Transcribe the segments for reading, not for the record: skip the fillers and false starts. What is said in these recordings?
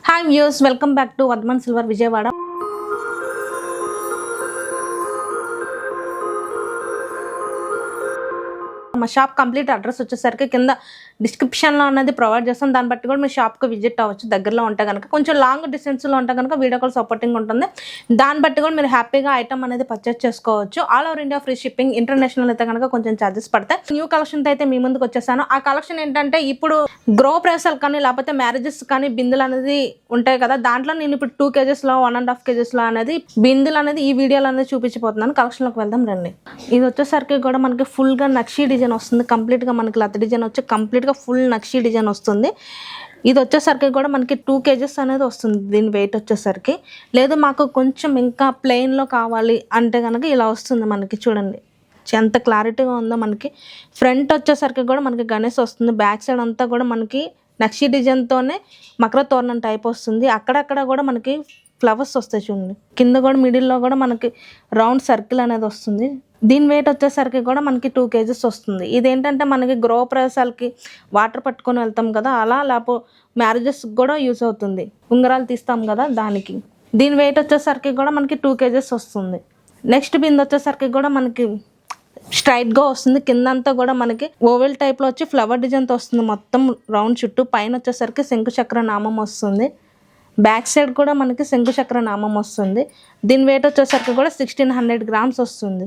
Hi viewers, welcome back to Vadman Silver Vijayawada. మా shop complete address వచ్చేసరికి కింద డిస్క్రిప్షన్లో అనేది ప్రొవైడ్ చేస్తాం. దాన్ని బట్టి కూడా మీ షాప్కి విజిట్ అవ్వచ్చు. దగ్గరలో ఉంటే కనుక, కొంచెం లాంగ్ డిస్టెన్స్లో ఉంటే కనుక వీడియో కాల్ సపోర్టింగ్ ఉంటుంది. దాన్ని బట్టి కూడా మీరు హ్యాపీగా ఐటమ్ అనేది పర్చేస్ చేసుకోవచ్చు. All over India free shipping. International అయితే కనుక కొంచెం ఛార్జెస్ పడతాయి. న్యూ కలెక్షన్తో అయితే మీ ముందుకు వచ్చేసాను. ఆ కలెక్షన్ ఏంటంటే, ఇప్పుడు గ్రో ప్రవేశాలు కానీ లేకపోతే మ్యారేజెస్ కానీ బిందులు అనేది ఉంటాయి కదా, దాంట్లో నేను ఇప్పుడు 2 kgsలో 1.5 kgsలో అనేది బిందులు అనేది ఈ వీడియోలో అనేది చూపించిపోతున్నాను. కలెక్షన్లోకి వెళ్దాం రండి. ఇది వచ్చేసరికి కూడా మనకి ఫుల్గా నక్షీ డిజైన్ వస్తుంది. కంప్లీట్గా మనకి లత డిజైన్ వచ్చి కంప్లీట్గా ఫుల్ నక్షీ డిజైన్ వస్తుంది. ఇది వచ్చేసరికి కూడా మనకి 2 kgs అనేది వస్తుంది. దీని వెయిట్ వచ్చేసరికి లేదు మాకు కొంచెం ఇంకా ప్లెయిన్లో కావాలి అంటే కనుక ఇలా వస్తుంది. మనకి చూడండి ఎంత క్లారిటీగా ఉందో. మనకి ఫ్రంట్ వచ్చేసరికి కూడా మనకి గణేష్ వస్తుంది. బ్యాక్ సైడ్ అంతా కూడా మనకి నక్షీ డిజైన్తోనే మకర తోరణం టైప్ వస్తుంది. అక్కడక్కడ కూడా మనకి ఫ్లవర్స్ వస్తాయి చూడండి. కింద కూడా మిడిల్లో కూడా మనకి రౌండ్ సర్కిల్ అనేది వస్తుంది. దీని వెయిట్ వచ్చేసరికి కూడా మనకి 2 kgs వస్తుంది. ఇదేంటంటే మనకి గృహ ప్రవేశాలకి వాటర్ పట్టుకొని వెళ్తాం కదా, అలా లేకపోతే మ్యారేజెస్కి కూడా యూజ్ అవుతుంది. ఉంగరాలు తీస్తాం కదా దానికి. దీని వెయిట్ వచ్చేసరికి కూడా మనకి 2 kgs వస్తుంది. నెక్స్ట్ బిందె వచ్చేసరికి కూడా మనకి స్ట్రైట్గా వస్తుంది. కిందంతా కూడా మనకి ఓవెల్ టైప్లో వచ్చి ఫ్లవర్ డిజైన్తో వస్తుంది. మొత్తం రౌండ్ చుట్టూ. పైన వచ్చేసరికి శంకుచక్ర నామం వస్తుంది. బ్యాక్ సైడ్ కూడా మనకి శంకుచక్ర నామం వస్తుంది. దీని వెయిట్ వచ్చేసరికి కూడా 1600 grams వస్తుంది.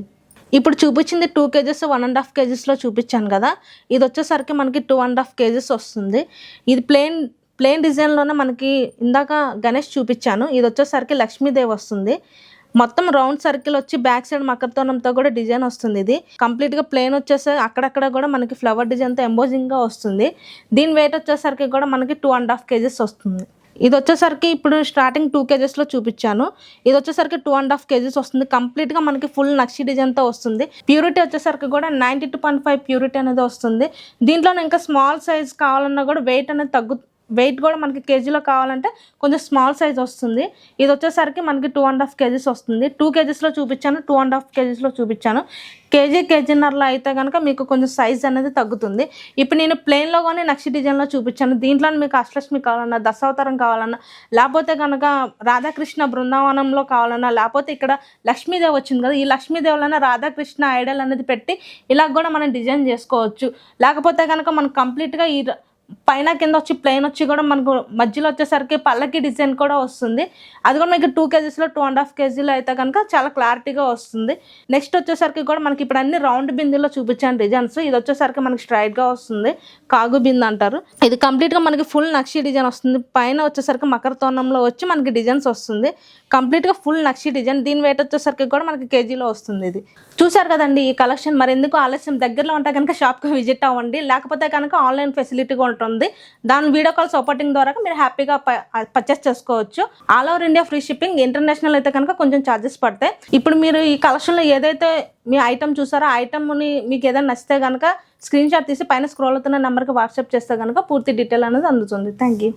ఇప్పుడు చూపించింది 2 kgs 1.5 kgsలో చూపించాను కదా, ఇది వచ్చేసరికి మనకి 2.5 kgs వస్తుంది. ఇది ప్లెయిన్ డిజైన్లోనే మనకి ఇందాక గణేష్ చూపించాను. ఇది వచ్చేసరికి లక్ష్మీదేవి వస్తుంది. మొత్తం రౌండ్ సర్కిల్ వచ్చి బ్యాక్ సైడ్ మకరతోనంతో కూడా డిజైన్ వస్తుంది. ఇది కంప్లీట్గా ప్లెయిన్ వచ్చేసి అక్కడక్కడ కూడా మనకి ఫ్లవర్ డిజైన్తో ఎంబోజింగ్గా వస్తుంది. దీని వెయిట్ వచ్చేసరికి కూడా మనకి 2.5 kgs వస్తుంది. ఇది వచ్చేసరికి ఇప్పుడు స్టార్టింగ్ 2 kgsలో చూపించాను. ఇది వచ్చేసరికి 2.5 kgs వస్తుంది. కంప్లీట్గా మనకి ఫుల్ నక్షి డిజైన్తో వస్తుంది. ప్యూరిటీ వచ్చేసరికి కూడా 92.5 ప్యూరిటీ అనేది వస్తుంది. దీంట్లో ఇంకా స్మాల్ సైజ్ కావాలన్నా కూడా వెయిట్ కూడా మనకి కేజీలో కావాలంటే కొంచెం స్మాల్ సైజ్ వస్తుంది. ఇది వచ్చేసరికి మనకి 2.5 kgs వస్తుంది. 2 kgsలో చూపించాను, 2.5 kgsలో చూపించాను. కేజీన్నరలో అయితే కనుక మీకు కొంచెం సైజ్ అనేది తగ్గుతుంది. ఇప్పుడు నేను ప్లెయిన్లో కానీ నక్షి డిజైన్లో చూపించాను. దీంట్లో మీకు అష్టలక్ష్మి కావాలన్నా, దశావతారం కావాలన్నా, లేకపోతే కనుక రాధాకృష్ణ బృందావనంలో కావాలన్నా, లేకపోతే ఇక్కడ లక్ష్మీదేవి వచ్చింది కదా, ఈ లక్ష్మీదేవులైనా రాధాకృష్ణ ఐడల్ అనేది పెట్టి ఇలా కూడా మనం డిజైన్ చేసుకోవచ్చు. లేకపోతే కనుక మనకు కంప్లీట్గా ఈ పైన కింద వచ్చి ప్లెయిన్ వచ్చి కూడా మనకు మధ్యలో వచ్చేసరికి పల్లకి డిజైన్ కూడా వస్తుంది. అది కూడా మనకి 2 kgsలో 2.5 kgsలో అయితే కనుక చాలా క్లారిటీగా వస్తుంది. నెక్స్ట్ వచ్చేసరికి కూడా మనకి ఇప్పుడు అన్ని రౌండ్ బిందెల్లో చూపించాను డిజైన్స్. ఇది వచ్చేసరికి మనకి స్ట్రైట్గా వస్తుంది, కాగు బిందె అంటారు. ఇది కంప్లీట్గా మనకి ఫుల్ నక్షి డిజైన్ వస్తుంది. పైన వచ్చేసరికి మకర తోరణంలో వచ్చి మనకి డిజైన్స్ వస్తుంది. కంప్లీట్గా ఫుల్ నక్షి డిజైన్. దీని వెయిట్ వచ్చేసరికి కూడా మనకి కేజీలో వస్తుంది. ఇది చూసారు కదండి ఈ కలెక్షన్. మరి ఎందుకు ఆలస్యం, దగ్గరలో ఉంటే కనుక షాప్కి విజిట్ అవ్వండి. లేకపోతే కనుక ఆన్లైన్ ఫెసిలిటీ కూడా ఉంటుంది. దాని వీడియో కాల్ సపోర్టింగ్ ద్వారా మీరు హ్యాపీగా పర్చేస్ చేసుకోవచ్చు. All over India free shipping. International అయితే కనుక కొంచెం ఛార్జెస్ పడతాయి. ఇప్పుడు మీరు ఈ కలెక్షన్లో ఏదైతే మీ ఐటమ్ చూసారో ఆ ఐటమ్ని మీకు ఏదైనా నచ్చితే కనుక స్క్రీన్ షాట్ తీసి పైన స్క్రోల్ అవుతున్న నెంబర్కి వాట్సాప్ చేస్తే కనుక పూర్తి డీటెయిల్ అనేది అందుతుంది. Thank you.